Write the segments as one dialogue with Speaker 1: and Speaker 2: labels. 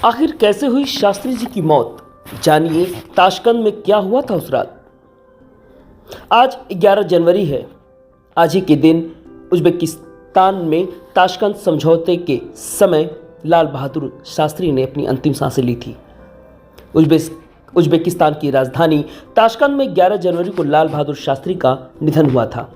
Speaker 1: आखिर कैसे हुई शास्त्री जी की मौत, जानिए ताशकंद में क्या हुआ था उस रात। आज 11 जनवरी है। आज ही के दिन उज्बेकिस्तान में ताशकंद समझौते के समय लाल बहादुर शास्त्री ने अपनी अंतिम सांसें ली थी। उज्बेकिस्तान की राजधानी ताशकंद में 11 जनवरी को लाल बहादुर शास्त्री का निधन हुआ था।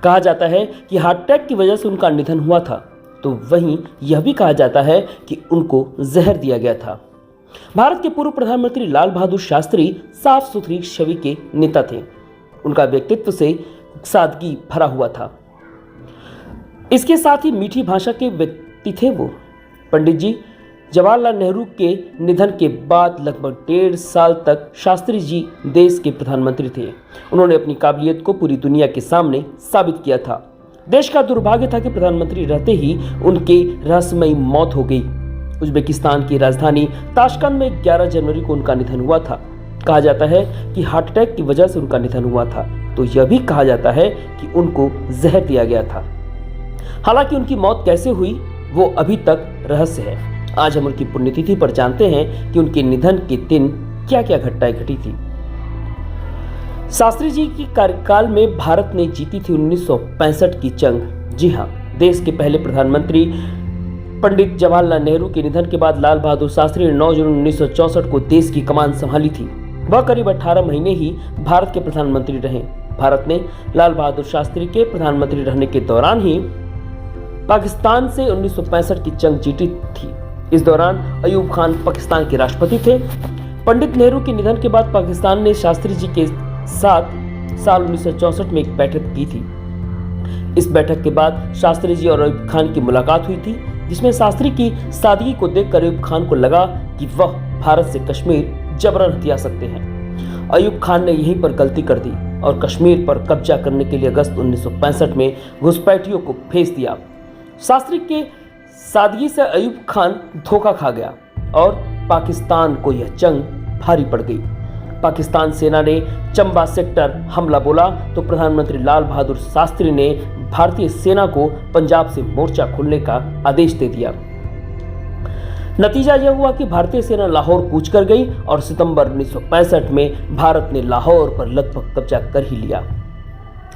Speaker 1: कहा जाता है कि हार्ट अटैक की वजह से उनका निधन हुआ था, तो वहीं यह भी कहा जाता है कि उनको जहर दिया गया था। भारत के पूर्व प्रधानमंत्री लाल बहादुर शास्त्री साफ सुथरी छवि के नेता थे। उनका व्यक्तित्व से सादगी भरा हुआ था। इसके साथ ही मीठी भाषा के व्यक्ति थे वो। पंडित जी जवाहरलाल नेहरू के निधन के बाद लगभग 1.5 साल तक शास्त्री जी देश के प्रधानमंत्री थे। उन्होंने अपनी काबिलियत को पूरी दुनिया के सामने साबित किया था। देश का दुर्भाग्य था कि प्रधानमंत्री रहते ही उनकी रहस्यमयी मौत हो गई। उज्बेकिस्तान की राजधानी ताशकंद में 11 जनवरी को उनका निधन हुआ था। कहा जाता है कि हार्ट अटैक की वजह से उनका निधन हुआ था, तो यह भी कहा जाता है कि उनको जहर दिया गया था। हालांकि उनकी मौत कैसे हुई वो अभी तक रहस्य है। आज हम उनकी पुण्यतिथि पर जानते हैं कि उनके निधन के दिन क्या क्या घटनाएं घटी थी। शास्त्री जी की कार्यकाल में भारत ने जीती थी 1965 की जंग। जी हां, देश के पहले प्रधानमंत्री पंडित जवाहरलाल नेहरू के निधन के बाद लाल बहादुर शास्त्री ने 9 जून 1964 को देश की कमान संभाली थी। वह करीब 18 महीने ही भारत के प्रधानमंत्री रहे। भारत ने लाल बहादुर शास्त्री के प्रधानमंत्री रहने के दौरान ही पाकिस्तान से 1965 की जंग जीती थी। इस दौरान अयूब खान पाकिस्तान के राष्ट्रपति थे। पंडित नेहरू के निधन के बाद पाकिस्तान ने शास्त्री जी के साथ साल 1964 में एक बैठक की थी। इस बैठक के बाद शास्त्री जी और अयूब खान की मुलाकात हुई थी, जिसमें शास्त्री की सादगी को देखकर अयूब खान को लगा कि वह भारत से कश्मीर जबरन हथिया सकते हैं। अयूब खान ने यहीं पर गलती कर दी और कश्मीर पर कब्जा करने के लिए अगस्त 1965 में घुसपैठियों को भेज दिया। शास्त्री के सादगी से अयूब खान धोखा खा गया और पाकिस्तान को यह जंग भारी पड़ गई। पाकिस्तान सेना ने चंबा सेक्टर हमला बोला तो प्रधानमंत्री लाल बहादुर शास्त्री ने भारतीय सेना को पंजाब से मोर्चा खोलने का आदेश दे दिया। नतीजा यह हुआ कि भारतीय सेना लाहौर कूच कर गई और सितंबर 1965 में भारत ने लाहौर पर लगभग कब्जा कर ही लिया।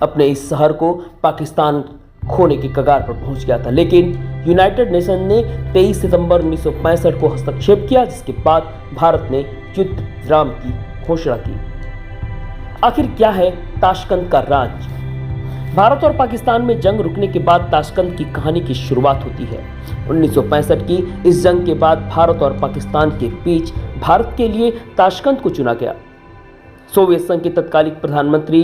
Speaker 1: अपने इस शहर को पाकिस्तान खोने की कगार पर पहुंच गया था, लेकिन यूनाइटेड नेशन ने 23 सितंबर 1965 को हस्तक्षेप किया, जिसके बाद भारत ने युद्ध विराम की घोषणा की। आखिर क्या है ताशकंद का राज? भारत और पाकिस्तान में जंग रुकने के बाद ताशकंद की कहानी की शुरुआत होती है। 1965 की इस जंग के बाद भारत और पाकिस्तान के बीच भारत के लिए ताशकंद को चुना गया। सोवियत संघ के तत्कालीन प्रधानमंत्री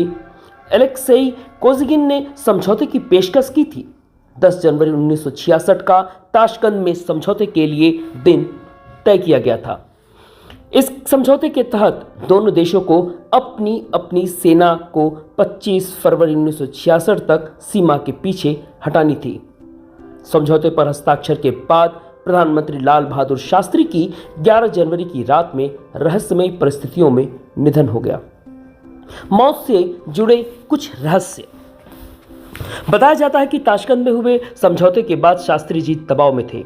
Speaker 1: एलेक्सेई कोज़िगिन ने समझौते की पेशकश की थी। 10 जनवरी 1966 का ताशकंद में समझौते के लिए दिन तय किया गया था। इस समझौते के तहत दोनों देशों को अपनी अपनी सेना को 25 फरवरी 1966 तक सीमा के पीछे हटानी थी। समझौते पर हस्ताक्षर के बाद प्रधानमंत्री लाल बहादुर शास्त्री की 11 जनवरी की रात में रहस्यमयी परिस्थितियों में निधन हो गया। मौत से जुड़े कुछ रहस्य। बताया जाता है कि ताशकंद में हुए समझौते के बाद शास्त्री जी दबाव में थे।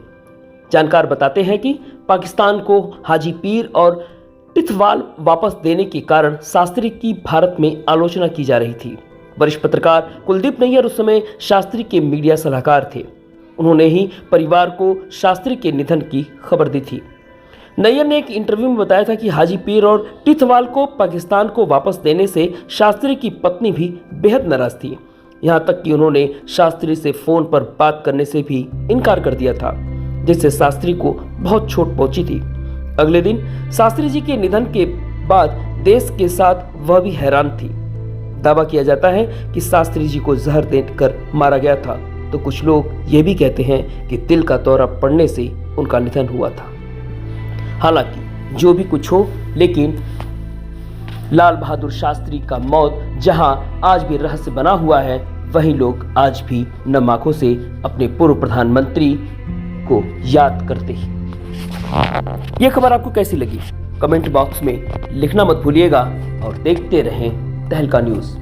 Speaker 1: जानकार बताते हैं कि पाकिस्तान को हाजी पीर और टिथवाल वापस देने के कारण शास्त्री की भारत में आलोचना की जा रही थी। वरिष्ठ पत्रकार कुलदीप नैयर उस समय शास्त्री के मीडिया सलाहकार थे। उन्होंने ही परिवार को शास्त्री के निधन की खबर दी थी। नैयर ने एक इंटरव्यू में बताया था कि हाजी पीर और टिथवाल को पाकिस्तान को वापस देने से शास्त्री की पत्नी भी बेहद नाराज थी। यहाँ तक कि उन्होंने शास्त्री से फोन पर बात करने से भी इनकार कर दिया था, जिससे शास्त्री को बहुत चोट पहुंची थी। अगले दिन शास्त्री जी के निधन के बाद देश के साथ वह भी हैरान थी। दावा किया जाता है कि शास्त्री जी को जहर देकर मारा गया था, तो कुछ लोग ये भी कहते हैं कि दिल का दौरा पड़ने से उनका निधन हुआ था। हालांकि जो भी कुछ हो, लेकिन लाल बहादुर शास्त्री का मौत जहां आज भी रहस्य बना हुआ है, वहीं लोग आज भी नम आंखों से अपने पूर्व प्रधानमंत्री को याद करते हैं। यह खबर आपको कैसी लगी? कमेंट बॉक्स में लिखना मत भूलिएगा और देखते रहें तहलका न्यूज़।